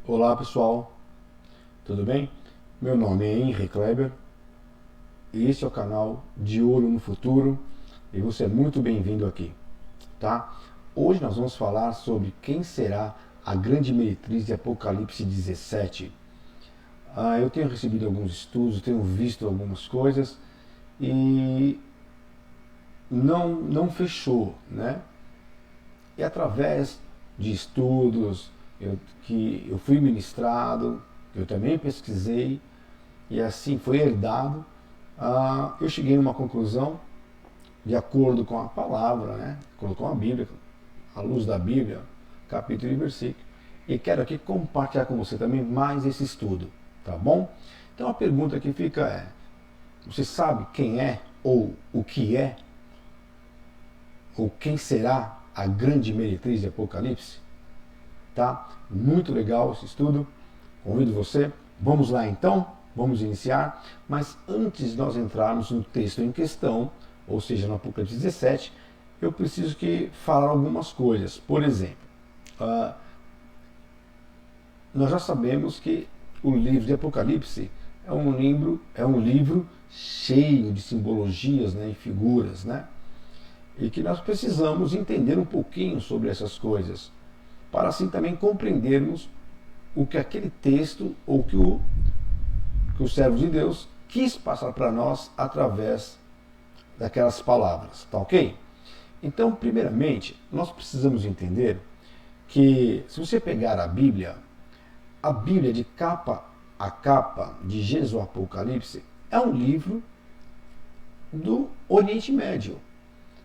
Olá pessoal, tudo bem? Meu nome é Henry Kleber e este é o canal De Olho no Futuro e você é muito bem-vindo aqui, tá? Hoje nós vamos falar sobre quem será a grande meretriz de Apocalipse 17. Eu tenho recebido alguns estudos, tenho visto algumas coisas e não fechou, né? E através de estudos que eu fui ministrado, eu também pesquisei e assim foi herdado, eu cheguei a uma conclusão de acordo com a palavra, né? De acordo com a Bíblia, à luz da Bíblia, capítulo e versículo. E quero aqui compartilhar com você também mais esse estudo, tá bom? Então a pergunta que fica é: você sabe quem é ou o que é ou quem será a grande meretriz de Apocalipse? Tá? Muito legal esse estudo. Convido você. Vamos lá então, vamos iniciar. Mas antes de nós entrarmos no texto em questão, ou seja, no Apocalipse 17, eu preciso falar algumas coisas. Por exemplo, nós já sabemos que o livro de Apocalipse é um livro cheio de simbologias, né, e figuras, né? E que nós precisamos entender um pouquinho sobre essas coisas, para assim também compreendermos o que aquele texto ou que o servo de Deus quis passar para nós através daquelas palavras, tá ok? Então, primeiramente, nós precisamos entender que se você pegar a Bíblia de capa a capa, de Gênesis ao Apocalipse, é um livro do Oriente Médio.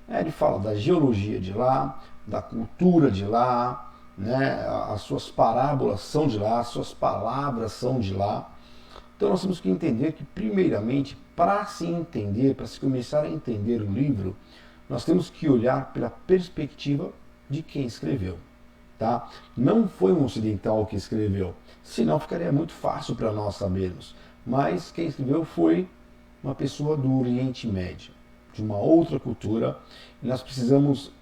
Ele fala da geologia de lá, da cultura de lá, né? As suas parábolas são de lá, as suas palavras são de lá. Então nós temos que entender que, primeiramente, para se entender, para se começar a entender o livro, nós temos que olhar pela perspectiva de quem escreveu. Tá? Não foi um ocidental que escreveu, senão ficaria muito fácil para nós sabermos. Mas quem escreveu foi uma pessoa do Oriente Médio, de uma outra cultura, e nós precisamos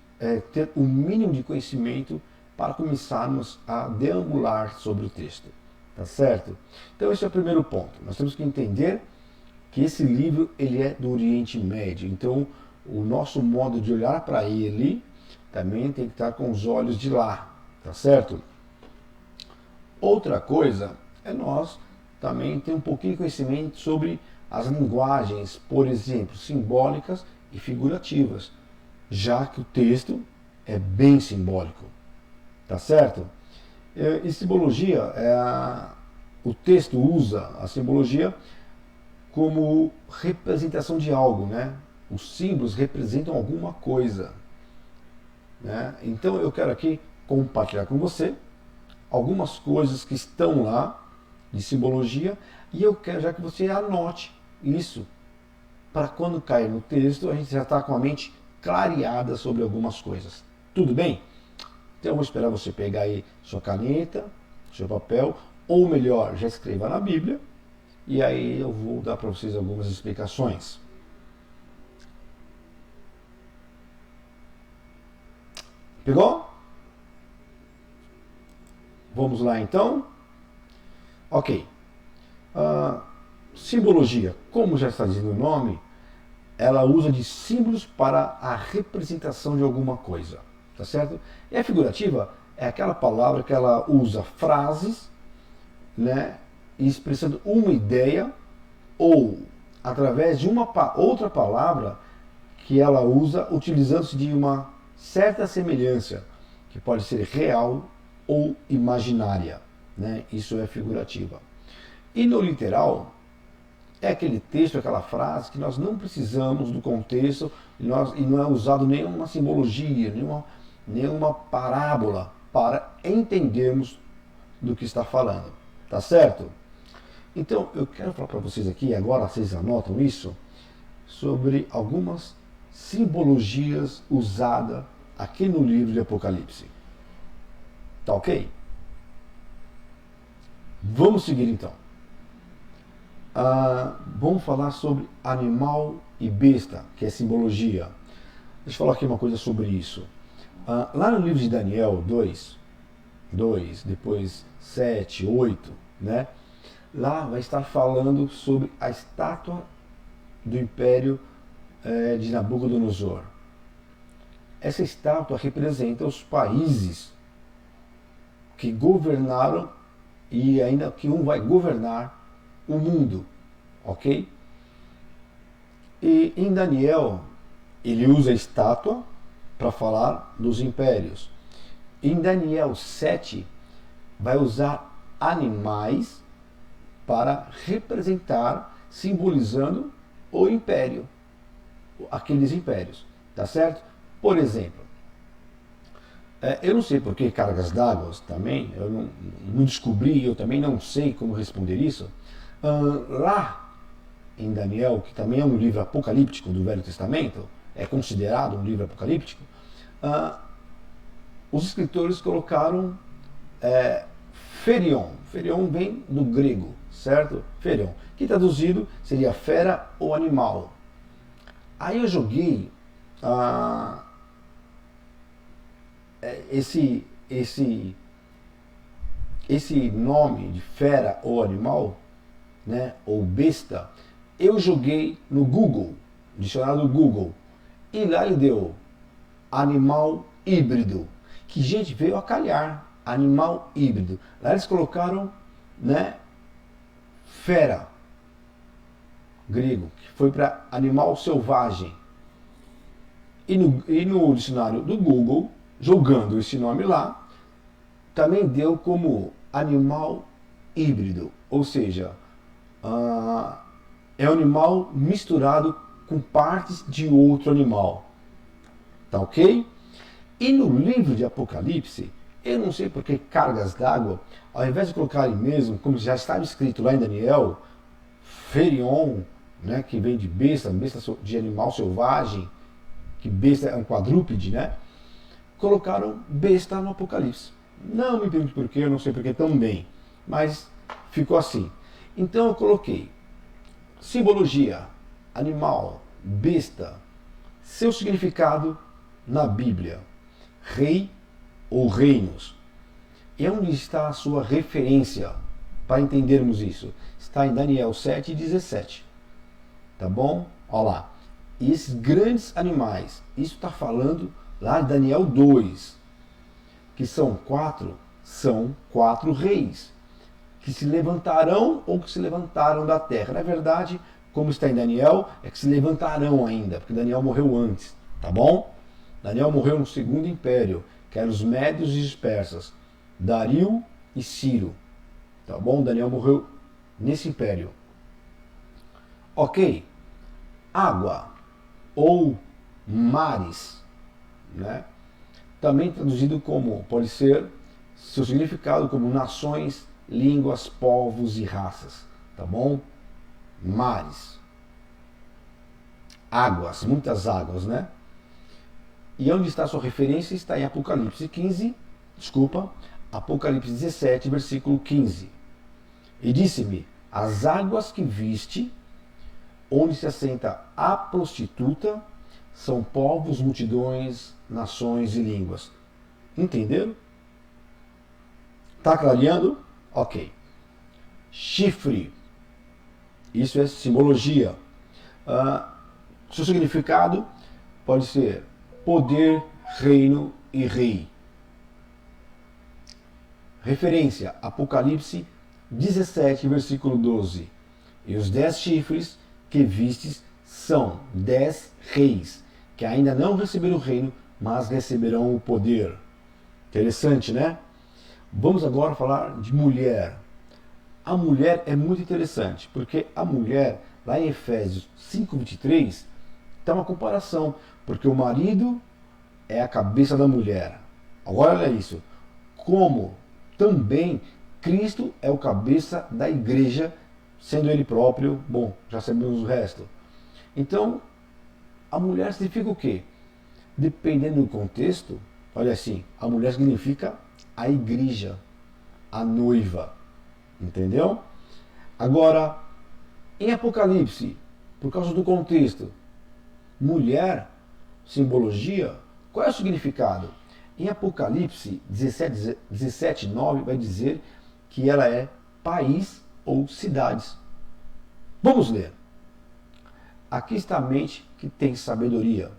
ter o mínimo de conhecimento para começarmos a deambular sobre o texto. Tá certo? Então esse é o primeiro ponto. Nós temos que entender que esse livro ele é do Oriente Médio. Então o nosso modo de olhar para ele também tem que estar com os olhos de lá. Tá certo? Outra coisa é nós também ter um pouquinho de conhecimento sobre as linguagens, por exemplo, simbólicas e figurativas, já que o texto é bem simbólico. Tá certo? E simbologia, o texto usa a simbologia como representação de algo, né? Os símbolos representam alguma coisa, né? Então eu quero aqui compartilhar com você algumas coisas que estão lá de simbologia e eu quero já que você anote isso para quando cair no texto a gente já está com a mente clareada sobre algumas coisas. Tudo bem? Então eu vou esperar você pegar aí sua caneta, seu papel, ou melhor, já escreva na Bíblia, e aí eu vou dar para vocês algumas explicações. Pegou? Vamos lá então? Ok. Simbologia, como já está dizendo o nome, ela usa de símbolos para a representação de alguma coisa, tá certo? E a figurativa é aquela palavra que ela usa frases, né, expressando uma ideia ou através de uma outra palavra que ela usa utilizando-se de uma certa semelhança, que pode ser real ou imaginária, né? Isso é figurativa. E no literal, é aquele texto, aquela frase que nós não precisamos do contexto e não é usado nenhuma simbologia, nenhuma parábola para entendermos do que está falando. Tá certo? Então, eu quero falar para vocês aqui, agora vocês anotam isso, sobre algumas simbologias usadas aqui no livro de Apocalipse. Tá ok? Vamos seguir então. Vamos falar sobre animal e besta, que é simbologia. Deixa eu falar aqui uma coisa sobre isso. Lá no livro de Daniel 2, 2, depois 7, 8, né? Lá vai estar falando sobre a estátua do Império de Nabucodonosor. Essa estátua representa os países que governaram e ainda que um vai governar o mundo, ok? E em Daniel, ele usa a estátua para falar dos impérios. Em Daniel 7, vai usar animais para representar, simbolizando o império, aqueles impérios, tá certo? Por exemplo, eu não sei por que cargas d'água também, eu não descobri, eu também não sei como responder isso. Lá em Daniel, que também é um livro apocalíptico do Velho Testamento, é considerado um livro apocalíptico, os escritores colocaram Ferion. Ferion vem do grego, certo? Ferion, que traduzido seria fera ou animal. Aí eu joguei esse nome de fera ou animal, né, ou besta, eu joguei no Google, dicionário do Google, e lá ele deu animal híbrido, que gente veio a calhar, animal híbrido. Lá eles colocaram, né, fera, grego, que foi para animal selvagem. E no dicionário do Google, jogando esse nome lá, também deu como animal híbrido, ou seja, é um animal misturado com partes de outro animal. Tá ok? E no livro de Apocalipse, eu não sei porque cargas d'água, ao invés de colocarem mesmo, como já estava escrito lá em Daniel, Ferion, né, que vem de besta, besta de animal selvagem, que besta é um quadrúpede, né? Colocaram besta no Apocalipse. Não me pergunte por quê, eu não sei por que também, mas ficou assim. Então eu coloquei simbologia, animal, besta, seu significado na Bíblia, rei ou reinos. E onde está a sua referência para entendermos isso? Está em Daniel 7:17. Tá bom? Olha lá. E esses grandes animais, isso está falando lá em Daniel 2, que são quatro reis, que se levantarão ou que se levantaram da terra. Na verdade, como está em Daniel, é que se levantarão ainda, porque Daniel morreu antes, tá bom? Daniel morreu no segundo império, que eram os médios e os persas, Dario e Ciro, tá bom? Daniel morreu nesse império. Ok, água ou mares, né? Também traduzido como, pode ser, seu significado como nações, línguas, povos e raças, tá bom? Mares. Águas, muitas águas, né? E onde está a sua referência? Está em Apocalipse 17, versículo 15. E disse-me, as águas que viste, onde se assenta a prostituta, são povos, multidões, nações e línguas. Entenderam? Tá clareando? Ok. Chifre. Isso é simbologia. Seu significado pode ser poder, reino e rei. Referência, Apocalipse 17, versículo 12. E os 10 chifres que vistes são 10 reis, que ainda não receberam o reino, mas receberão o poder. Interessante, né? Vamos agora falar de mulher. A mulher é muito interessante, porque a mulher, lá em Efésios 5:23, está uma comparação, porque o marido é a cabeça da mulher. Agora olha isso, como também Cristo é o cabeça da igreja, sendo ele próprio, bom, já sabemos o resto. Então, a mulher significa o quê? Dependendo do contexto, olha assim, a mulher significa a igreja, a noiva, entendeu? Agora, em Apocalipse, por causa do contexto, mulher, simbologia, qual é o significado? Em Apocalipse 17, 9 vai dizer que ela é país ou cidades. Vamos ler. Aqui está a mente que tem sabedoria.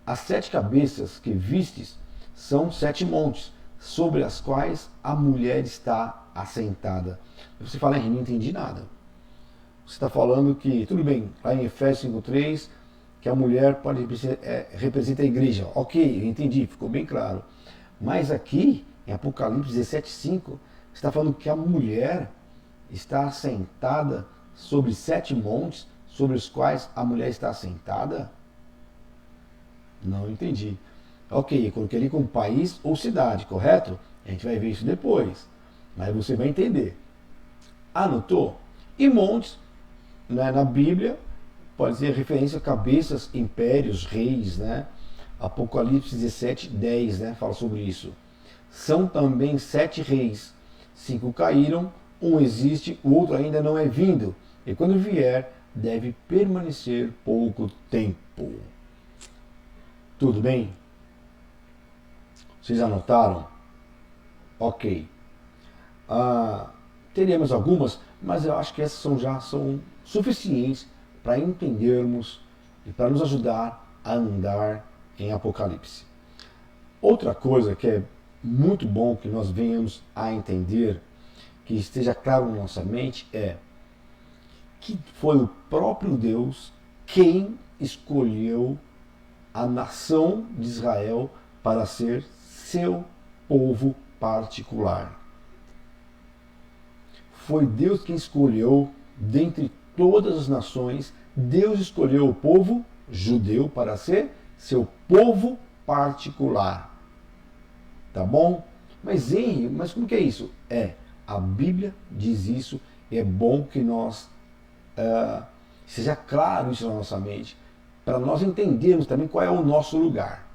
As 7 cabeças que vistes são 7 montes, sobre as quais a mulher está assentada. Você fala, não entendi nada. Você está falando que, tudo bem, lá em Efésios 5:3, que a mulher representa a igreja. Ok, eu entendi, ficou bem claro. Mas aqui, em Apocalipse 17:5, está falando que a mulher está assentada sobre 7 montes, sobre os quais a mulher está assentada? Não entendi. Ok, eu coloquei ali como país ou cidade, correto? A gente vai ver isso depois. Mas você vai entender. Anotou? E montes, né, na Bíblia, pode ser referência a cabeças, impérios, reis, né? Apocalipse 17:10, né, fala sobre isso. São também 7 reis. 5 caíram, um existe, o outro ainda não é vindo. E quando vier, deve permanecer pouco tempo. Tudo bem? Vocês anotaram? Ok. Teremos algumas, mas eu acho que essas já são suficientes para entendermos e para nos ajudar a andar em Apocalipse. Outra coisa que é muito bom que nós venhamos a entender, que esteja claro na nossa mente, é que foi o próprio Deus quem escolheu a nação de Israel para ser seu povo particular. Foi Deus quem escolheu, dentre todas as nações, Deus escolheu o povo judeu para ser seu povo particular. Tá bom? Mas como que é isso? A Bíblia diz isso, e é bom que nós seja claro isso na nossa mente, para nós entendermos também qual é o nosso lugar.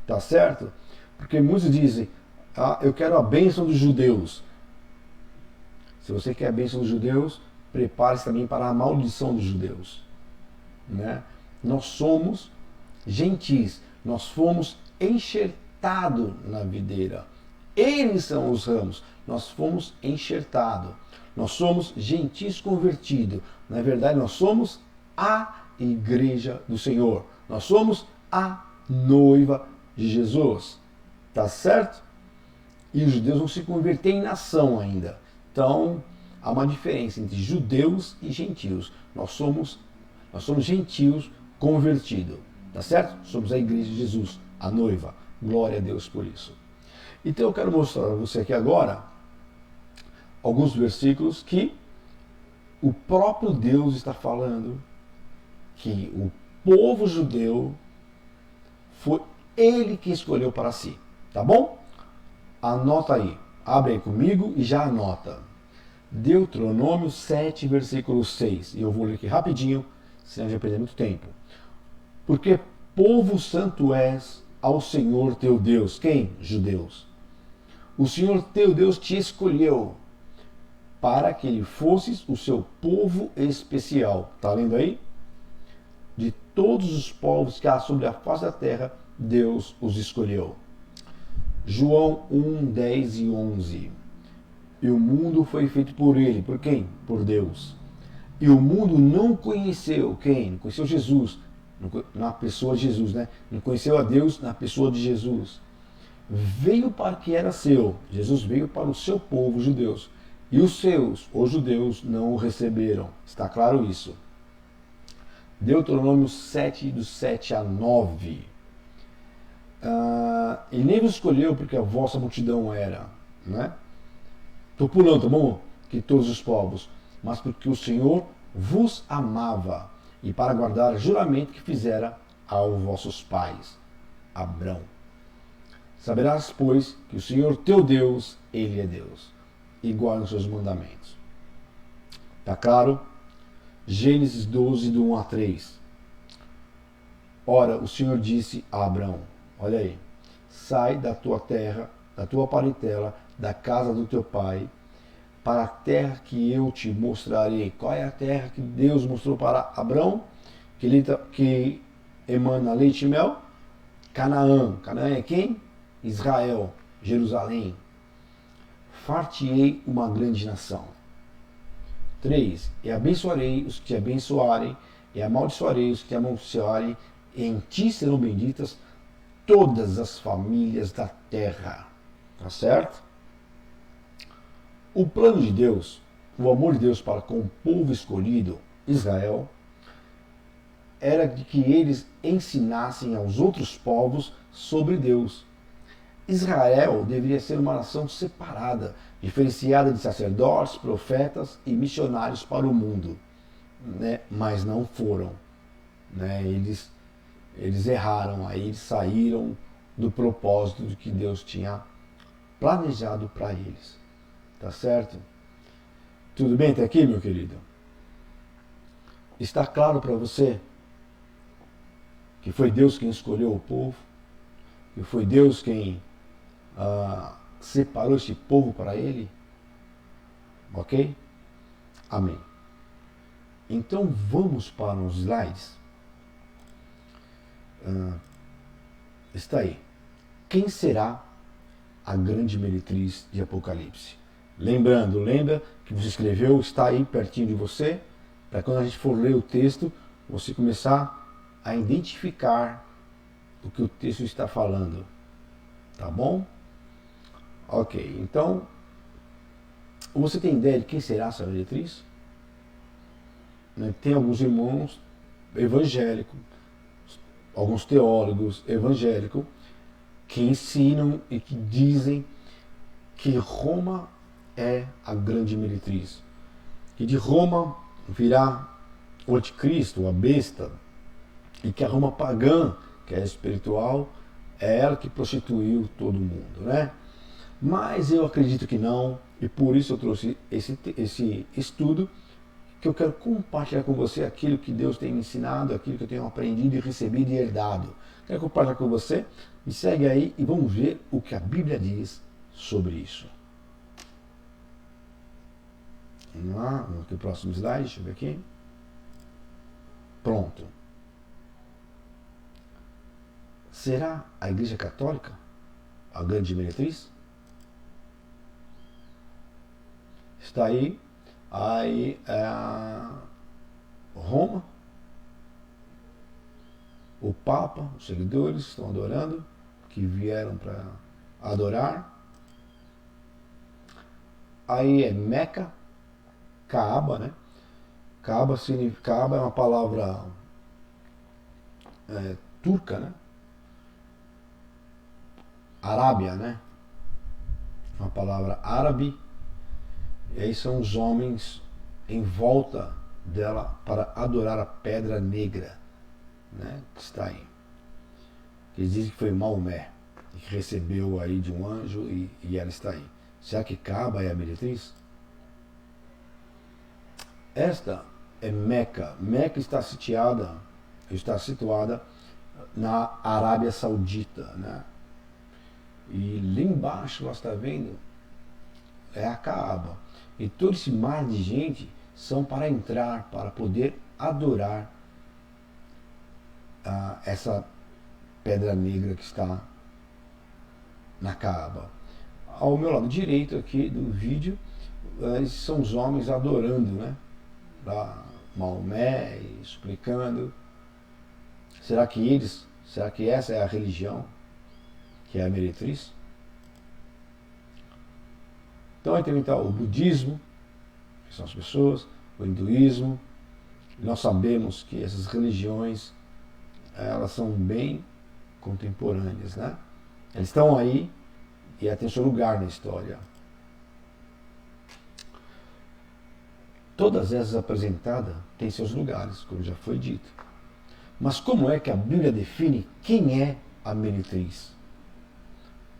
Tá certo? Porque muitos dizem, eu quero a bênção dos judeus. Se você quer a bênção dos judeus, prepare-se também para a maldição dos judeus. Né? Nós somos gentis, nós fomos enxertados na videira. Eles são os ramos, nós fomos enxertados. Nós somos gentis convertidos. Na verdade, nós somos a igreja do Senhor. Nós somos a noiva de Jesus. Tá certo? E os judeus vão se converter em nação ainda. Então, há uma diferença entre judeus e gentios. Nós somos gentios convertidos. Tá certo? Somos a igreja de Jesus, a noiva. Glória a Deus por isso. Então, eu quero mostrar a você aqui agora alguns versículos que o próprio Deus está falando que o povo judeu foi ele que escolheu para si. Tá bom? Anota aí. Abre aí comigo e já anota. Deuteronômio 7, versículo 6. E eu vou ler aqui rapidinho, senão já perder muito tempo. Porque povo santo és ao Senhor teu Deus. Quem? Judeus. O Senhor teu Deus te escolheu para que ele fosses o seu povo especial. Está lendo aí? De todos os povos que há sobre a face da terra, Deus os escolheu. João 1, 10 e 11. E o mundo foi feito por ele. Por quem? Por Deus. E o mundo não conheceu quem? Não conheceu Jesus. Na pessoa de Jesus, né? Não conheceu a Deus na pessoa de Jesus. Veio para o que era seu. Jesus veio para o seu povo, os judeus. E os seus, os judeus, não o receberam. Está claro isso? Deuteronômio 7, do 7 a 9. E nem vos escolheu porque a vossa multidão era. Né? Estou pulando, tá bom? Que todos os povos. Mas porque o Senhor vos amava. E para guardar o juramento que fizera aos vossos pais. Abrão. Saberás, pois, que o Senhor teu Deus, Ele é Deus. E guarda os seus mandamentos. Tá claro? Gênesis 12, do 1 a 3. Ora, o Senhor disse a Abrão, olha aí, sai da tua terra, da tua parentela, da casa do teu pai, para a terra que eu te mostrarei. Qual é a terra que Deus mostrou para Abrão? Que emana leite e mel? Canaã. Canaã é quem? Israel, Jerusalém. Far-te-ei uma grande nação. 3. E abençoarei os que te abençoarem, e amaldiçoarei os que te amaldiçoarem, e em ti serão benditas todas as famílias da terra. Tá certo? O plano de Deus, o amor de Deus para com o povo escolhido, Israel, era de que eles ensinassem aos outros povos sobre Deus. Israel deveria ser uma nação separada, diferenciada de sacerdotes, profetas e missionários para o mundo, né? Mas não foram, né? Eles erraram, aí eles saíram do propósito de que Deus tinha planejado para eles. Tá certo? Tudo bem até aqui, meu querido? Está claro para você que foi Deus quem escolheu o povo, que foi Deus quem separou este povo para ele? Ok? Amém. Então vamos para os slides. Está aí. Quem será a grande meretriz de Apocalipse? Lembra que você escreveu, está aí pertinho de você, para quando a gente for ler o texto, você começar a identificar o que o texto está falando. Tá bom? Ok, então, você tem ideia de quem será essa meretriz? Tem alguns irmãos evangélicos, alguns teólogos evangélicos, que ensinam e que dizem que Roma é a grande meretriz. Que de Roma virá o anticristo, a besta, e que a Roma pagã, que é espiritual, é ela que prostituiu todo mundo, né? Mas eu acredito que não, e por isso eu trouxe esse estudo, que eu quero compartilhar com você aquilo que Deus tem me ensinado, aquilo que eu tenho aprendido e recebido e herdado. Quero compartilhar com você, me segue aí e vamos ver o que a Bíblia diz sobre isso. Vamos lá, vamos para o próximo slide, deixa eu ver aqui. Pronto. Será a Igreja Católica a grande meretriz? Está aí Roma, o Papa, os seguidores estão adorando, que vieram para adorar. Aí é Meca, Kaaba, né? Kaaba é uma palavra turca, né? Arábia, né? Uma palavra árabe. E aí são os homens em volta dela para adorar a pedra negra, né? Que está aí. Eles dizem que foi Maomé, que recebeu aí de um anjo e ela está aí. Será que Kaaba é a meretriz? Esta é Meca. Meca está situada na Arábia Saudita, né? E lá embaixo, nós está vendo, é a Kaaba. E todo esse mar de gente são para entrar, para poder adorar essa pedra negra que está na Kaaba. Ao meu lado direito aqui do vídeo, esses são os homens adorando, né? Lá, Maomé, explicando. Será que essa é a religião que é a meretriz? Então aí também está o budismo, que são as pessoas, o hinduísmo. Nós sabemos que essas religiões, elas são bem contemporâneas, né? Eles estão aí e têm seu lugar na história. Todas essas apresentadas têm seus lugares, como já foi dito. Mas como é que a Bíblia define quem é a meretriz?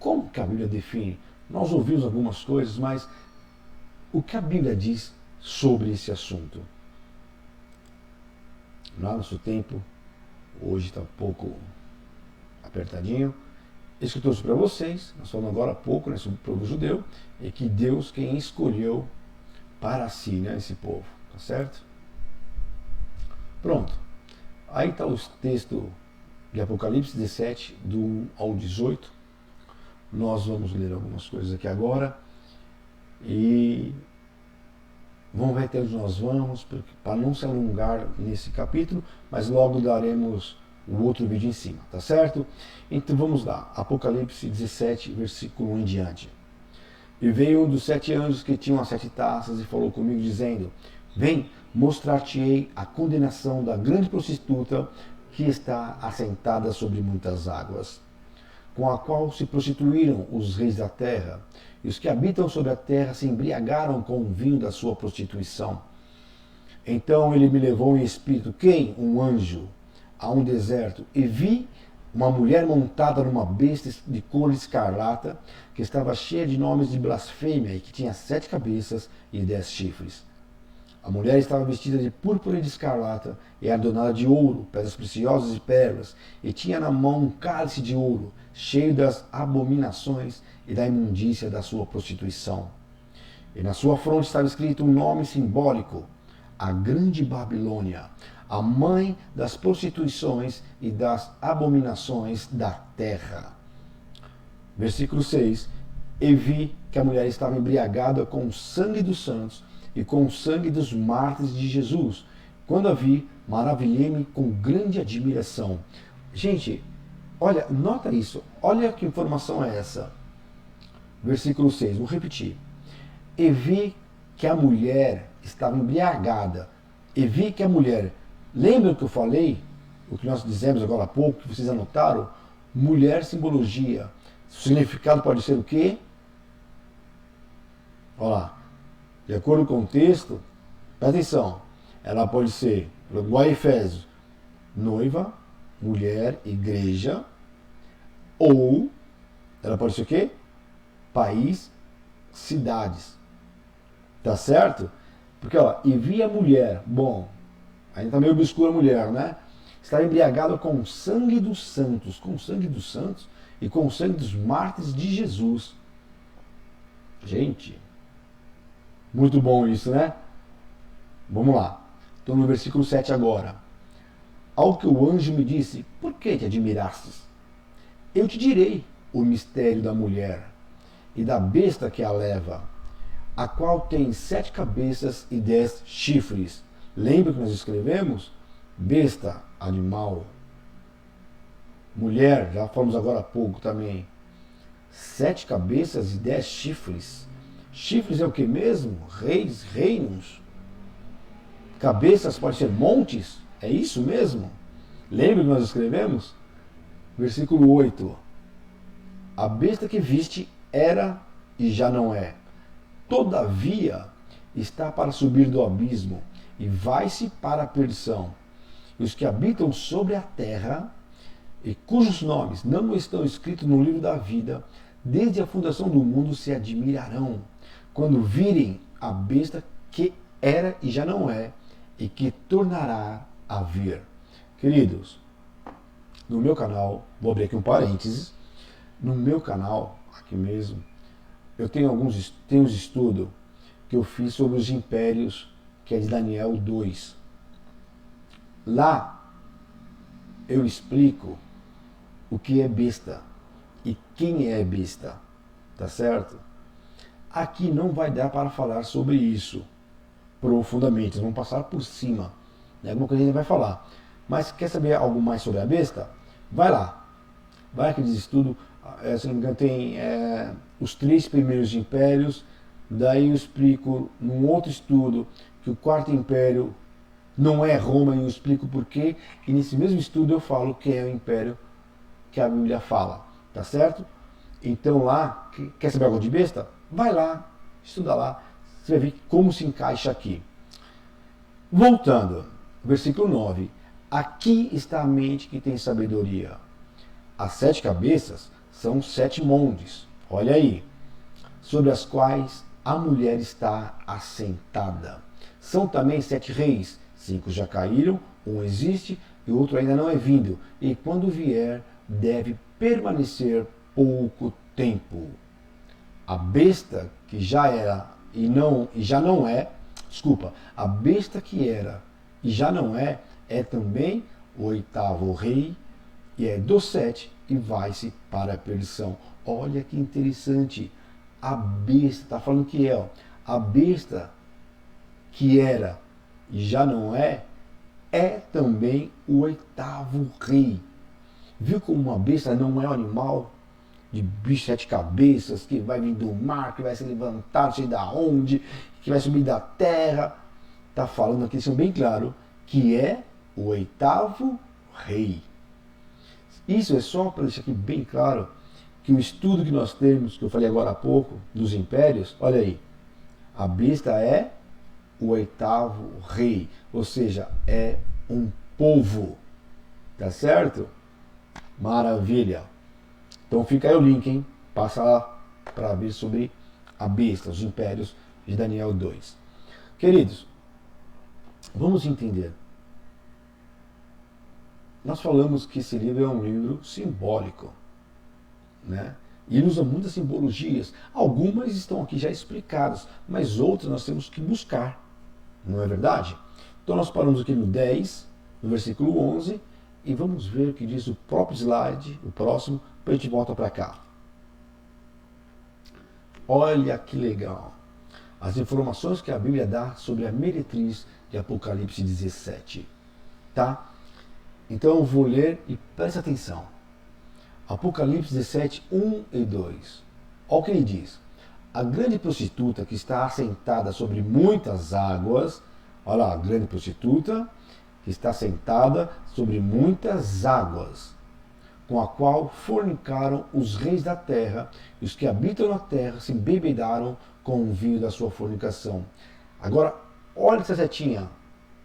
Como que a Bíblia define? Nós ouvimos algumas coisas, mas o que a Bíblia diz sobre esse assunto? No nosso tempo, hoje está um pouco apertadinho. Isso que eu trouxe para vocês, nós falamos agora há pouco, né, sobre o povo judeu, e que Deus quem escolheu para si, né, esse povo, tá certo? Pronto. Aí está os textos de Apocalipse 17, do 1 ao 18. Nós vamos ler algumas coisas aqui agora e vamos ver até onde nós vamos, para não se alongar nesse capítulo, mas logo daremos o outro vídeo em cima, tá certo? Então vamos lá, Apocalipse 17, versículo 1 em diante. E veio um dos 7 anjos que tinham as 7 taças e falou comigo, dizendo: Vem, mostrar-te-ei a condenação da grande prostituta que está assentada sobre muitas águas, com a qual se prostituíram os reis da terra, e os que habitam sobre a terra se embriagaram com o vinho da sua prostituição. Então ele me levou em espírito, quem? Um anjo, a um deserto, e vi uma mulher montada numa besta de cor escarlata, que estava cheia de nomes de blasfêmia e que tinha 7 cabeças e 10 chifres. A mulher estava vestida de púrpura e de escarlata, e adornada de ouro, pedras preciosas e pérolas, e tinha na mão um cálice de ouro, cheio das abominações e da imundícia da sua prostituição. E na sua fronte estava escrito um nome simbólico: a Grande Babilônia, a mãe das prostituições e das abominações da terra. Versículo 6. E vi que a mulher estava embriagada com o sangue dos santos e com o sangue dos mártires de Jesus. Quando a vi, maravilhei-me com grande admiração. Gente, olha, nota isso. Olha que informação é essa. Versículo 6, vou repetir. E vi que a mulher estava embriagada. E vi que a mulher... Lembra que eu falei? O que nós dizemos agora há pouco, que vocês anotaram? Mulher, simbologia. O significado pode ser o quê? Olha lá. De acordo com o texto, presta atenção. Ela pode ser, igual a Efésios, noiva, mulher, igreja. Ou ela pode ser o quê? País, cidades. Tá certo? Porque, ó, e vi a mulher, bom, ainda tá meio obscura a mulher, né? Está embriagada com o sangue dos santos, e com o sangue dos mártires de Jesus. Gente, muito bom isso, né? Vamos lá. Estou no versículo 7 agora. Ao que o anjo me disse: por que te admirastes? Eu te direi o mistério da mulher e da besta que a leva, a qual tem 7 cabeças e 10 chifres. Lembra que nós escrevemos? Besta, animal. Mulher, já falamos agora há pouco também. 7 cabeças e 10 chifres. Chifres é o que mesmo? Reis, reinos. Cabeças pode ser montes. É isso mesmo? Lembra que nós escrevemos? Versículo 8. A besta que viste era e já não é. Todavia está para subir do abismo e vai-se para a perdição. E os que habitam sobre a terra e cujos nomes não estão escritos no livro da vida, desde a fundação do mundo se admirarão, quando virem a besta que era e já não é, e que tornará a vir. Queridos, no meu canal, vou abrir aqui um parênteses, no meu canal, aqui mesmo, eu tenho uns estudos que eu fiz sobre os impérios, que é de Daniel 2. Lá eu explico o que é besta e quem é besta, tá certo? Aqui não vai dar para falar sobre isso profundamente, vamos passar por cima, né? Alguma coisa a gente vai falar. Mas quer saber algo mais sobre a besta? Vai lá, vai aqueles estudos, se não me engano tem os 3 primeiros impérios, daí eu explico num outro estudo que o 4º império não é Roma e eu explico por quê, e nesse mesmo estudo eu falo que é o império que a Bíblia fala, tá certo? Então lá, quer saber algo de besta? Vai lá, estuda lá, você vai ver como se encaixa aqui. Voltando, versículo 9. Aqui está a mente que tem sabedoria. As 7 cabeças são 7 montes, olha aí, sobre as quais a mulher está assentada. São também 7 reis, 5 já caíram, um existe e o outro ainda não é vindo, e quando vier deve permanecer pouco tempo. A besta que já era e já não é, a besta que era e já não é também o 8º rei, e é do 7 e vai-se para a perdição. Olha que interessante. A besta, está falando que é, ó, a besta que era e já não é também o 8º rei. Viu como uma besta não é um animal de bicho 7 cabeças, que vai vir do mar, que vai se levantar, não sei da onde, que vai subir da terra. Está falando aqui, isso é bem claro, que é o 8º rei. Isso é só para deixar aqui bem claro que o estudo que nós temos, que eu falei agora há pouco, dos impérios, olha aí, a besta é o 8º rei, ou seja, é um povo, tá certo? Maravilha! Então fica aí o link, hein? Passa lá para ver sobre a besta, os impérios de Daniel 2. Queridos, vamos entender. Nós falamos que esse livro é um livro simbólico, né? E ele usa muitas simbologias. Algumas estão aqui já explicadas, mas outras nós temos que buscar. Não é verdade? Então nós paramos aqui no 10, no versículo 11, e vamos ver o que diz o próprio slide, o próximo, para a gente volta para cá. Olha que legal. As informações que a Bíblia dá sobre a meretriz de Apocalipse 17. Tá? Então eu vou ler e preste atenção. Apocalipse 17, 1 e 2. Olha o que ele diz. A grande prostituta que está assentada sobre muitas águas, olha lá, a grande prostituta que está sentada sobre muitas águas, com a qual fornicaram os reis da terra, e os que habitam na terra se embebedaram com o vinho da sua fornicação. Agora, olha essa setinha,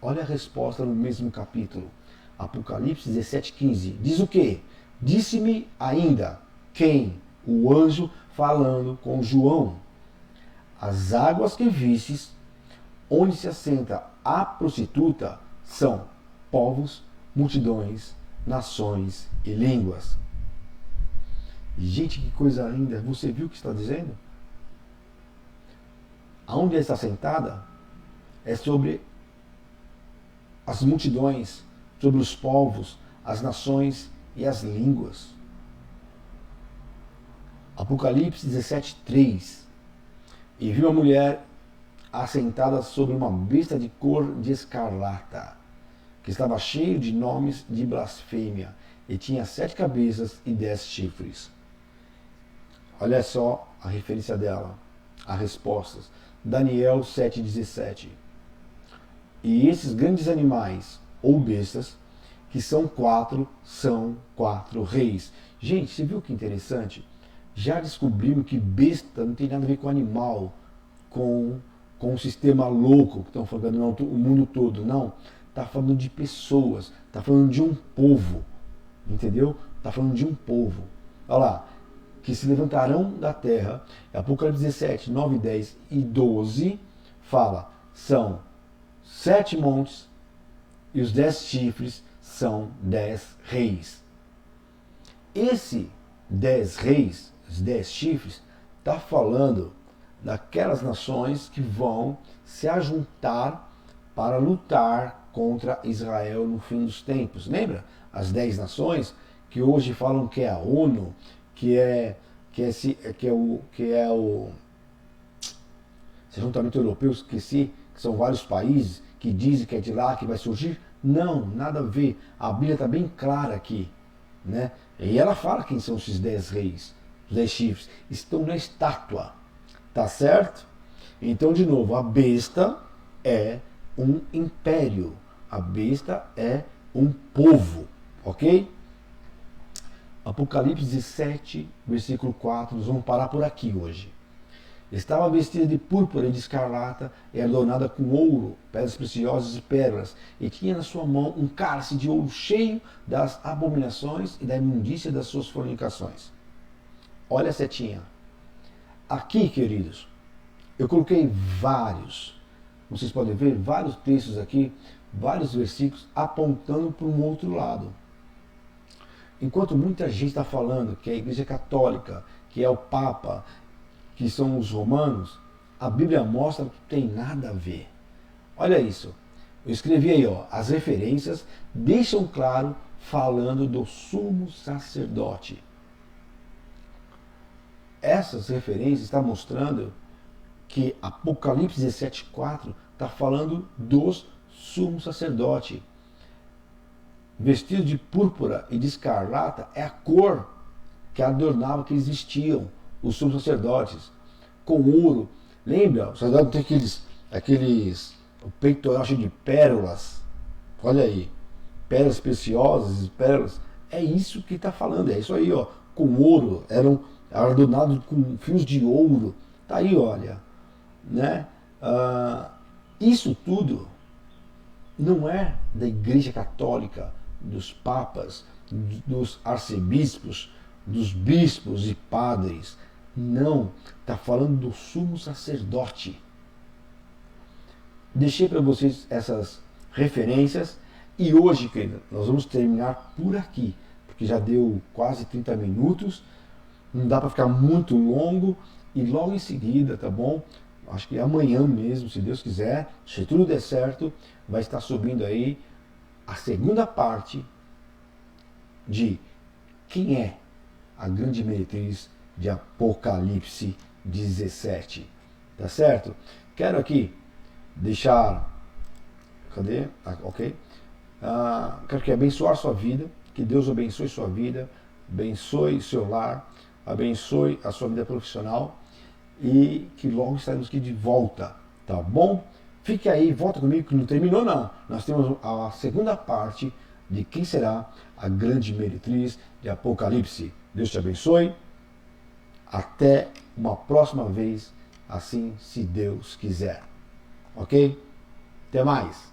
olha a resposta no mesmo capítulo. Apocalipse 17:15. Diz o quê? Disse-me ainda, quem? O anjo falando com João. As águas que vistes, onde se assenta a prostituta, são povos, multidões, nações e línguas. Gente, que coisa linda! Você viu o que está dizendo? Aonde ela está sentada é sobre as multidões, sobre os povos, as nações e as línguas. Apocalipse 17:3. E viu a mulher assentada sobre uma besta de cor de escarlata, que estava cheio de nomes de blasfêmia, e tinha 7 cabeças e 10 chifres. Olha só a referência dela, as respostas. Daniel 7:17. E esses grandes animais, ou bestas, que são quatro reis. Gente, você viu que interessante? Já descobrimos que besta não tem nada a ver com animal, com um sistema louco que estão falando não, o mundo todo. Não, está falando de pessoas, está falando de um povo, entendeu? Está falando de um povo. Olha lá, que se levantarão da terra. Apocalipse 17, 9, 10 e 12 fala, são 7 montes e os 10 chifres são 10 reis. Esse 10 reis, os 10 chifres, está falando daquelas nações que vão se ajuntar para lutar contra Israel no fim dos tempos. Lembra? As 10 nações que hoje falam que é a ONU, que é o Ajuntamento Europeu, esqueci, que são vários países que dizem que é de lá que vai surgir. Não, nada a ver. A Bíblia está bem clara aqui, né? E ela fala quem são esses 10 reis, os 10 chifres. Estão na estátua, tá certo? Então, de novo, a besta é um império. A besta é um povo, ok? Apocalipse 17, versículo 4, nós vamos parar por aqui hoje. Estava vestida de púrpura e de escarlata e adornada com ouro, pedras preciosas e pérolas, e tinha na sua mão um cálice de ouro cheio das abominações e da imundícia das suas fornicações. Olha a setinha. Aqui, queridos, eu coloquei vários, vocês podem ver, vários textos aqui, vários versículos apontando para um outro lado. Enquanto muita gente está falando que é a Igreja Católica, que é o Papa, que são os romanos, a Bíblia mostra que tem nada a ver. Olha isso. Eu escrevi aí, ó, as referências deixam claro falando do sumo sacerdote. Essas referências estão mostrando que Apocalipse 17:4 está falando dos sumos sacerdotes. Vestido de púrpura e de escarlata é a cor que adornava que eles vestiam, os sumos sacerdotes, com ouro. Lembra? O sacerdote tem aqueles o peitoral cheio de pérolas. Olha aí, pérolas preciosas, pérolas. É isso que está falando, é isso aí, ó. Com ouro, eram adornados com fios de ouro. Tá aí, olha, né? Isso tudo não é da Igreja Católica, dos papas, dos arcebispos, dos bispos e padres. Não, está falando do sumo sacerdote. Deixei para vocês essas referências e hoje, querido, nós vamos terminar por aqui, porque já deu quase 30 minutos, não dá para ficar muito longo e logo em seguida, tá bom? Acho que amanhã mesmo, se Deus quiser, se tudo der certo, vai estar subindo aí a segunda parte de quem é a grande meretriz de Apocalipse 17. Tá certo? Quero aqui deixar. Cadê? Ok. Quero que abençoar sua vida, que Deus abençoe sua vida, abençoe seu lar, abençoe a sua vida profissional e que logo estaremos aqui de volta, tá bom? Fique aí, volta comigo que não terminou não. Nós temos a segunda parte de quem será a grande meretriz de Apocalipse. Deus te abençoe. Até uma próxima vez, assim se Deus quiser. Ok? Até mais.